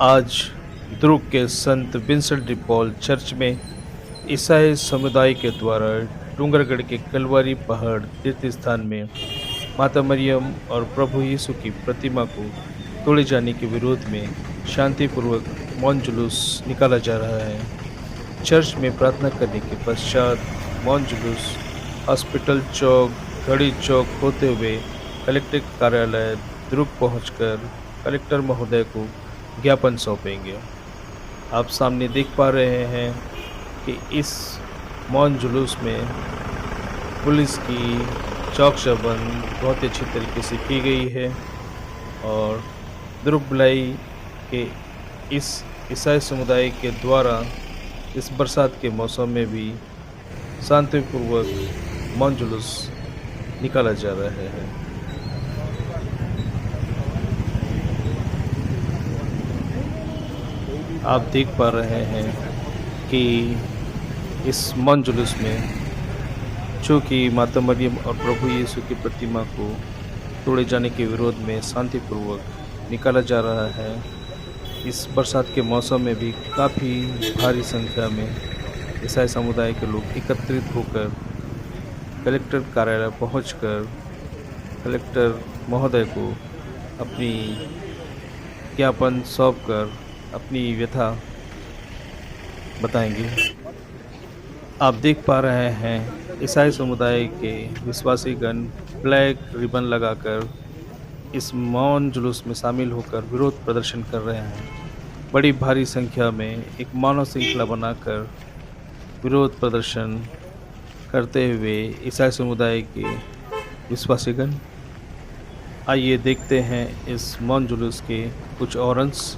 आज द्रुक के संत Vincent D Paul church में ईसाई समुदाय के द्वारा डूंगरगढ़ के कलवारी पहाड़ तीर्थ स्थान में माता मरियम और प्रभु यीशु की प्रतिमा को तोड़े जाने के विरोध में शांतिपूर्वक मौन जुलूस निकाला जा रहा है। चर्च में प्रार्थना करने के पश्चात मौन जुलूस हॉस्पिटल चौक, घड़ी चौक होते हुए कलेक्टर कार्यालय द्रुक पहुंचकर कलेक्टर महोदय को ज्ञापन सौंपेंगे। आप सामने देख पा रहे हैं कि इस मौन जुलूस में पुलिस की चौक चौबंद बहुत ही अच्छी तरीके से की गई है और द्रुक भिलाई के इस ईसाई समुदाय के द्वारा इस बरसात के मौसम में भी शांतिपूर्वक मौन जुलूस निकाला जा रहा है। आप देख पा रहे हैं कि इस मौन जुलूस में चूँकि माता मरियम और प्रभु यीशु की प्रतिमा को तोड़े जाने के विरोध में शांतिपूर्वक निकाला जा रहा है। इस बरसात के मौसम में भी काफ़ी भारी संख्या में ईसाई समुदाय के लोग एकत्रित होकर कलेक्टर कार्यालय पहुंचकर कलेक्टर महोदय को अपनी ज्ञापन सौंपकर अपनी व्यथा बताएंगे। आप देख पा रहे हैं ईसाई समुदाय के विश्वासीगण ब्लैक रिबन लगाकर इस मौन जुलूस में शामिल होकर विरोध प्रदर्शन कर रहे हैं। बड़ी भारी संख्या में एक मानव श्रृंखला बनाकर विरोध प्रदर्शन करते हुए ईसाई समुदाय के विश्वासीगण। आइए देखते हैं इस मौन जुलूस के कुछ और अंश।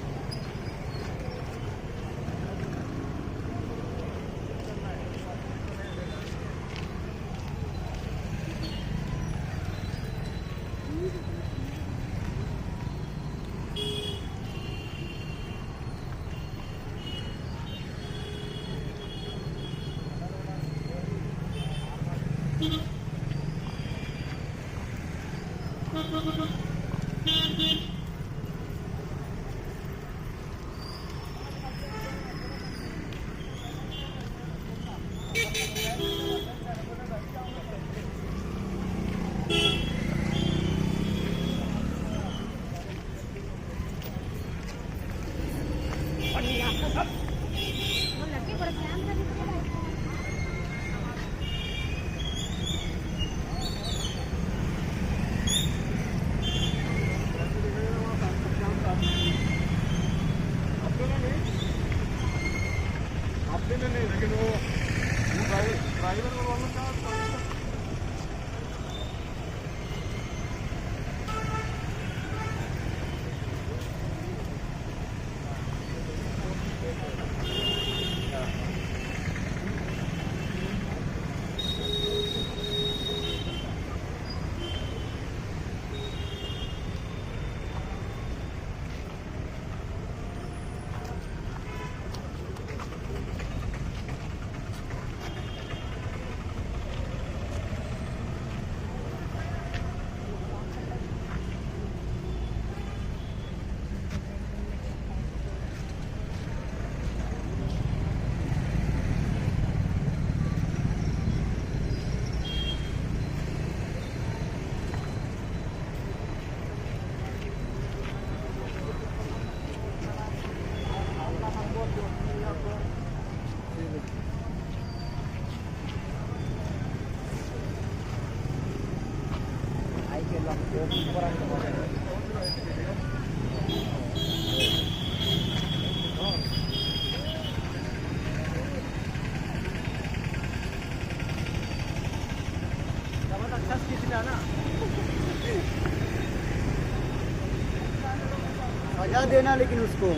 सजा देना लेकिन उसको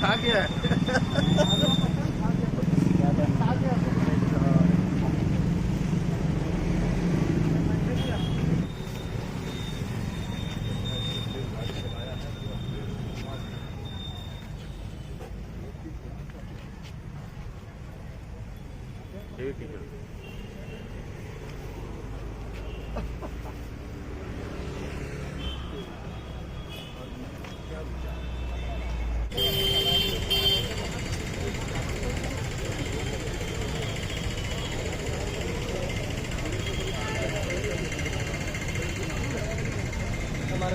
आ गया हमारा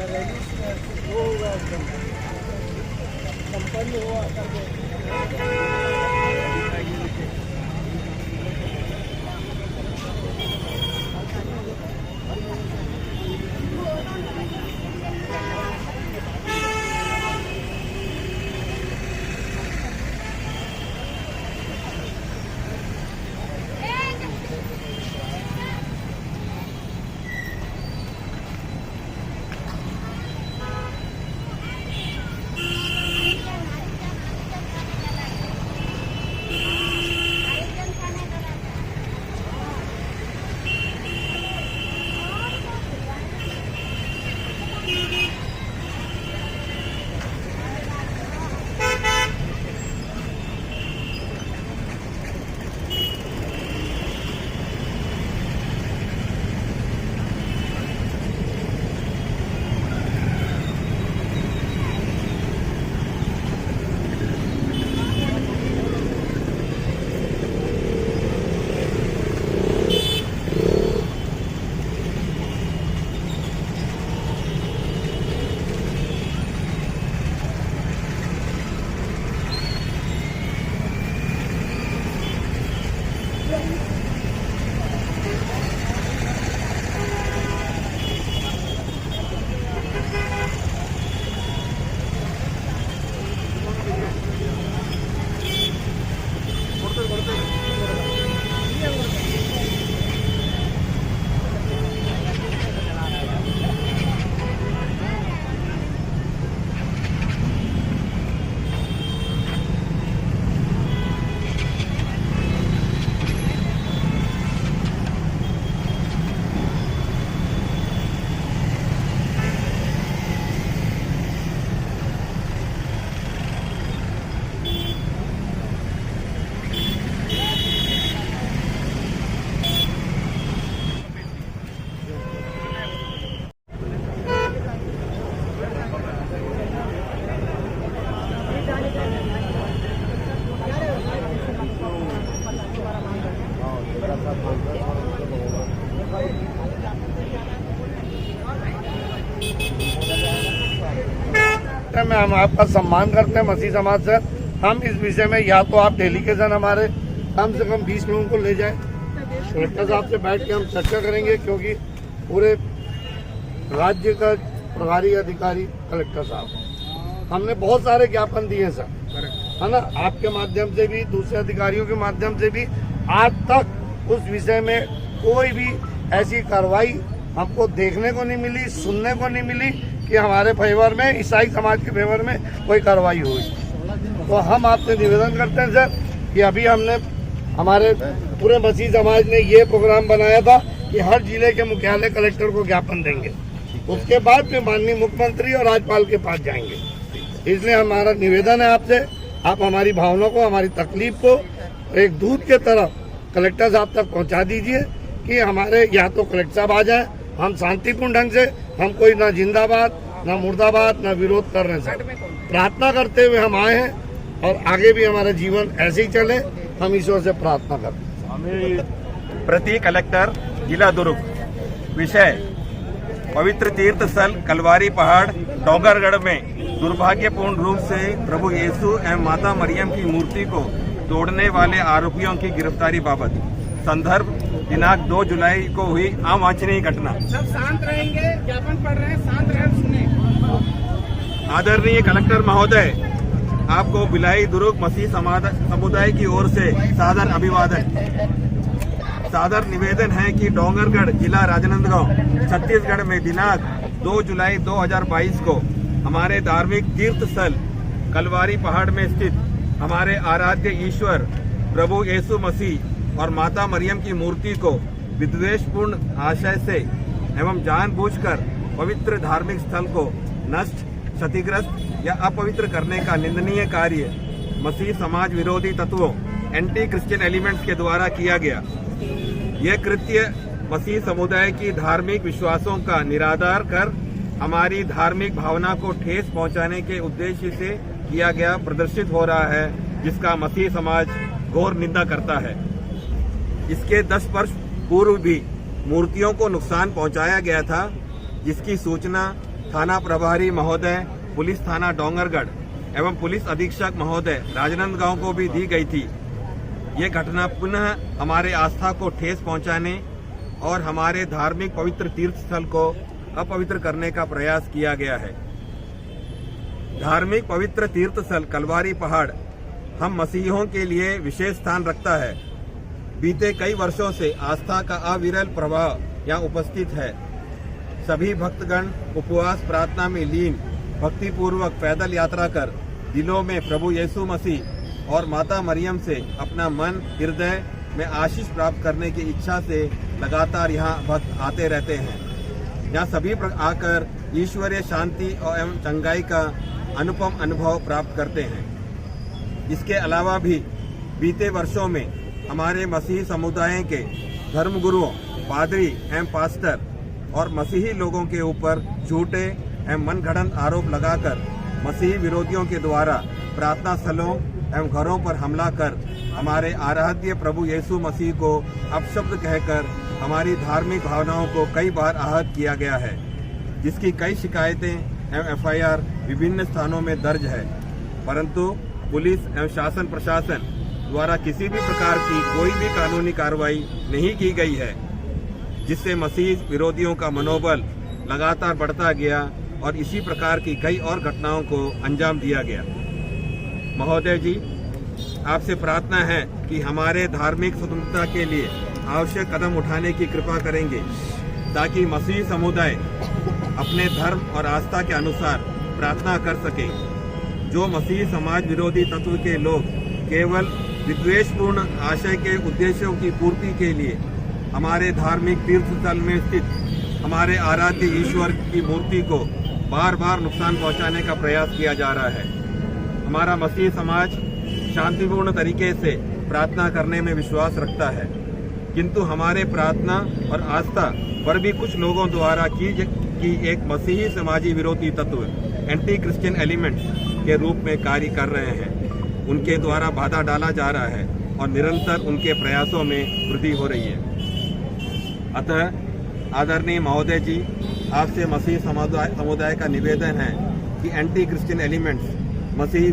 रैली वो हुआ एकदम संपन्न हुआ में हम आपका सम्मान करते हैं मसीह समाज से। हम इस विषय में या तो आप डेलीगेशन हमारे कम से कम 20 लोगों को ले जाएं, कलेक्टर साहब से बैठ के हम चर्चा करेंगे, क्योंकि पूरे राज्य का प्रभारी अधिकारी कलेक्टर साहब, हमने बहुत सारे ज्ञापन दिए सर, है ना, आपके माध्यम से भी, दूसरे अधिकारियों के माध्यम से भी। आज तक उस विषय में कोई भी ऐसी कार्रवाई हमको देखने को नहीं मिली, सुनने को नहीं मिली कि हमारे फेवर में, ईसाई समाज के फेवर में कोई कार्रवाई हुई। तो हम आपसे निवेदन करते हैं सर कि अभी हमने, हमारे पूरे मसीह समाज ने ये प्रोग्राम बनाया था कि हर जिले के मुख्यालय कलेक्टर को ज्ञापन देंगे, उसके बाद फिर माननीय मुख्यमंत्री और राज्यपाल के पास जाएंगे। इसलिए हमारा निवेदन है आपसे, आप हमारी भावनाओं को, हमारी तकलीफ को एक दूध के तरह कलेक्टर साहब तक पहुंचा दीजिए कि हमारे या तो कलेक्टर साहब आ जाए, हम शांतिपूर्ण ढंग से, हम कोई ना जिंदाबाद ना मुर्दाबाद ना विरोध कर रहे हैं, प्रार्थना करते हुए हम आए हैं और आगे भी हमारा जीवन ऐसे ही चले, हम ईश्वर से प्रार्थना करते। प्रति कलेक्टर जिला दुर्ग। विषय: पवित्र तीर्थ स्थल कलवारी पहाड़ डोंगरगढ़ में दुर्भाग्यपूर्ण रूप से प्रभु यीशु एवं माता मरियम की मूर्ति को तोड़ने वाले आरोपियों की गिरफ्तारी बाबत। संदर्भ: दिनांक 2 जुलाई को हुई अवांछनीय घटना। सब शांत रहेंगे, ज्ञापन पढ़ रहे हैं, शांत रहें, सुने। आदरणीय कलेक्टर महोदय, आपको भिलाई दुर्ग मसीह समुदाय की ओर से सादर अभिवादन। सादर निवेदन है कि डोंगरगढ़ जिला राजनांदगांव छत्तीसगढ़ में दिनांक 2 जुलाई 2022 को हमारे धार्मिक तीर्थ स्थल कलवारी पहाड़ में स्थित हमारे आराध्य ईश्वर प्रभु यीशु मसीह और माता मरियम की मूर्ति को विद्वेषपूर्ण आशय से एवं जानबूझकर पवित्र धार्मिक स्थल को नष्ट, क्षतिग्रस्त या अपवित्र करने का निंदनीय कार्य मसीह समाज विरोधी तत्वों एंटी क्रिश्चियन एलिमेंट्स के द्वारा किया गया। यह कृत्य मसीह समुदाय की धार्मिक विश्वासों का निरादर कर हमारी धार्मिक भावना को ठेस पहुंचाने के उद्देश्य से किया गया प्रदर्शित हो रहा है, जिसका मसीह समाज घोर निंदा करता है। इसके 10 वर्ष पूर्व भी मूर्तियों को नुकसान पहुंचाया गया था, जिसकी सूचना थाना प्रभारी महोदय, पुलिस थाना डोंगरगढ़ एवं पुलिस अधीक्षक महोदय राजनांदगांव को भी दी गई थी। ये घटना पुनः हमारे आस्था को ठेस पहुंचाने और हमारे धार्मिक पवित्र तीर्थ स्थल को अपवित्र करने का प्रयास किया गया है। धार्मिक पवित्र तीर्थ स्थल कलवारी पहाड़ हम मसीहियों के लिए विशेष स्थान रखता है। बीते कई वर्षों से आस्था का अविरल प्रभाव यहाँ उपस्थित है। सभी भक्तगण उपवास प्रार्थना में लीन भक्तिपूर्वक पैदल यात्रा कर दिलों में प्रभु यीशु मसीह और माता मरियम से अपना मन हृदय में आशीष प्राप्त करने की इच्छा से लगातार यहाँ भक्त आते रहते हैं। यहाँ सभी आकर ईश्वरीय शांति एवं चंगाई का अनुपम अनुभव प्राप्त करते हैं। इसके अलावा भी बीते वर्षों में हमारे मसीही समुदाय के धर्मगुरुओं, पादरी एवं पास्टर और मसीही लोगों के ऊपर झूठे एवं मनगढ़ंत आरोप लगाकर मसीही विरोधियों के द्वारा प्रार्थना स्थलों एवं घरों पर हमला कर हमारे आराध्य प्रभु यीशु मसीह को अपशब्द कहकर हमारी धार्मिक भावनाओं को कई बार आहत किया गया है, जिसकी कई शिकायतें एवं FIR विभिन्न स्थानों में दर्ज है, परंतु पुलिस एवं शासन प्रशासन द्वारा किसी भी प्रकार की कोई भी कानूनी कार्रवाई नहीं की गई है, जिससे मसीह विरोधियों का मनोबल लगातार बढ़ता गया और इसी प्रकार की कई और घटनाओं को अंजाम दिया गया। महोदय जी, आपसे प्रार्थना है कि हमारे धार्मिक स्वतंत्रता के लिए आवश्यक कदम उठाने की कृपा करेंगे, ताकि मसीही समुदाय अपने धर्म और आस्था के अनुसार प्रार्थना कर सके। जो मसीही समाज विरोधी तत्व के लोग केवल विद्वेषपूर्ण आशय के उद्देश्यों की पूर्ति के लिए हमारे धार्मिक तीर्थ स्थल में स्थित हमारे आराध्य ईश्वर की मूर्ति को बार बार नुकसान पहुंचाने का प्रयास किया जा रहा है। हमारा मसीही समाज शांतिपूर्ण तरीके से प्रार्थना करने में विश्वास रखता है, किंतु हमारे प्रार्थना और आस्था पर भी कुछ लोगों द्वारा की एक मसीही समाजी विरोधी तत्व एंटी क्रिश्चियन एलिमेंट के रूप में कार्य कर रहे हैं। उनके द्वारा बाधा डाला जा रहा है और निरंतर उनके प्रयासों में वृद्धि हो रही है। अतः आदरणीय महोदय जी, आपसे मसीही समुदाय का निवेदन है कि एंटी क्रिश्चियन एलिमेंट्स मसीही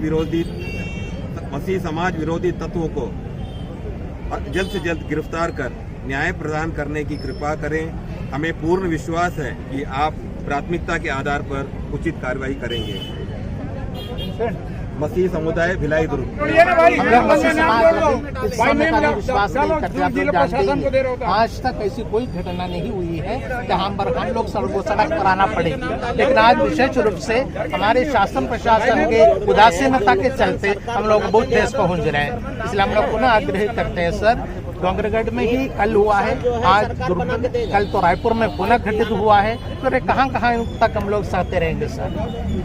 समाज विरोधी तत्वों को जल्द से जल्द गिरफ्तार कर न्याय प्रदान करने की कृपा करें। हमें पूर्ण विश्वास है कि आप प्राथमिकता के आधार पर उचित कार्रवाई करेंगे। मसीही समुदाय भिलाई दुर्ग। हम लोग मसीह समाज इस समय का विश्वास नहीं करते, आप लोग जानते हैं। आज तक ऐसी कोई घटना नहीं हुई है जहां पर हम लोग सड़क पर आना पड़े, लेकिन आज विशेष रूप से हमारे शासन प्रशासन के उदासीनता के चलते हम लोग बहुत ठेस पहुंच रहे हैं। इसलिए हम लोग पुनः आग्रह करते हैं सर, डोंगरगढ़ में ही कल हुआ है, आज कल तो रायपुर में पुनः घटित हुआ है, तो कहाँ तक हम लोग सहते रहेंगे सर?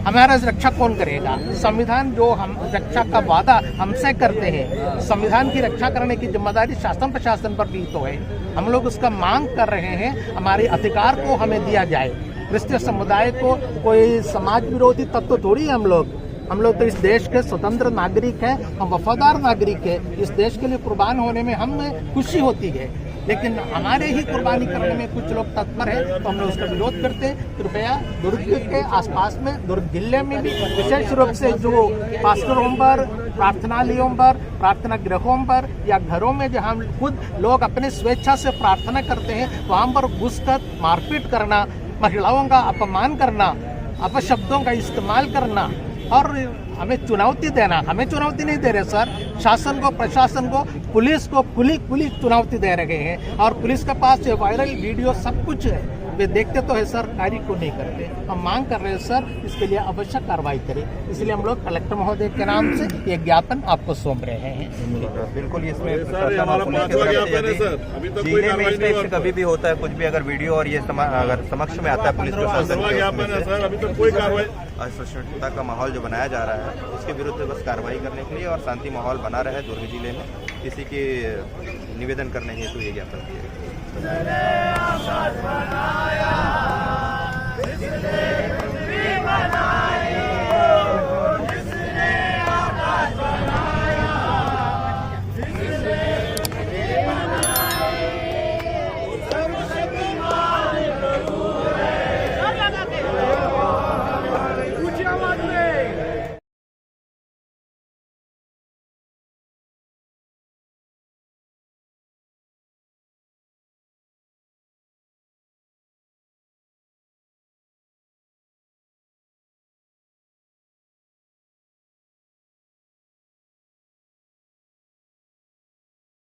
हमारा रक्षा कौन करेगा? संविधान जो हम रक्षा का वादा हमसे करते हैं, संविधान की रक्षा करने की जिम्मेदारी शासन प्रशासन पर भी तो है। हम लोग उसका मांग कर रहे हैं, हमारे अधिकार को हमें दिया जाए। क्रिश्चियन समुदाय को कोई समाज विरोधी तत्व थोड़ी है। हम लोग तो इस देश के स्वतंत्र नागरिक हैं, हम वफादार नागरिक हैं। इस देश के लिए कुर्बान होने में हमें खुशी होती है, लेकिन हमारे ही कुर्बानी करने में कुछ लोग तत्पर हैं, तो हम लोग उसका विरोध करते हैं। कृपया दुर्ग के आसपास में, दुर्ग जिले में भी विशेष रूप से जो पास्टरों पर, प्रार्थनालयों पर, प्रार्थना गृहों पर या घरों में जहाँ खुद लोग अपने स्वेच्छा से प्रार्थना करते हैं, वहाँ पर घुसकर मारपीट करना, महिलाओं का अपमान करना, अपशब्दों का इस्तेमाल करना और हमें चुनौती देना, हमें चुनौती नहीं दे रहे सर, शासन को, प्रशासन को, पुलिस को, पुलिस चुनौती दे रहे हैं। और पुलिस के पास ये वायरल वीडियो सब कुछ है, वे देखते तो है सर, कार्य को नहीं करते। हम मांग कर रहे हैं सर, इसके लिए आवश्यक कार्रवाई करें। इसलिए हम लोग कलेक्टर महोदय के नाम से ये ज्ञापन आपको सौंप रहे हैं। बिल्कुल, इसमें कभी भी होता है कुछ भी, अगर वीडियो और ये अगर समक्ष में आता है पुलिस प्रशासन, अभी तक कोई कार्रवाई, असहिष्णुता का माहौल जो बनाया जा रहा है उसके विरुद्ध बस कार्रवाई करने के लिए और शांति माहौल बना रहे दुर्ग जिले में, किसी की निवेदन करने हेतु ये ज्ञापन किया।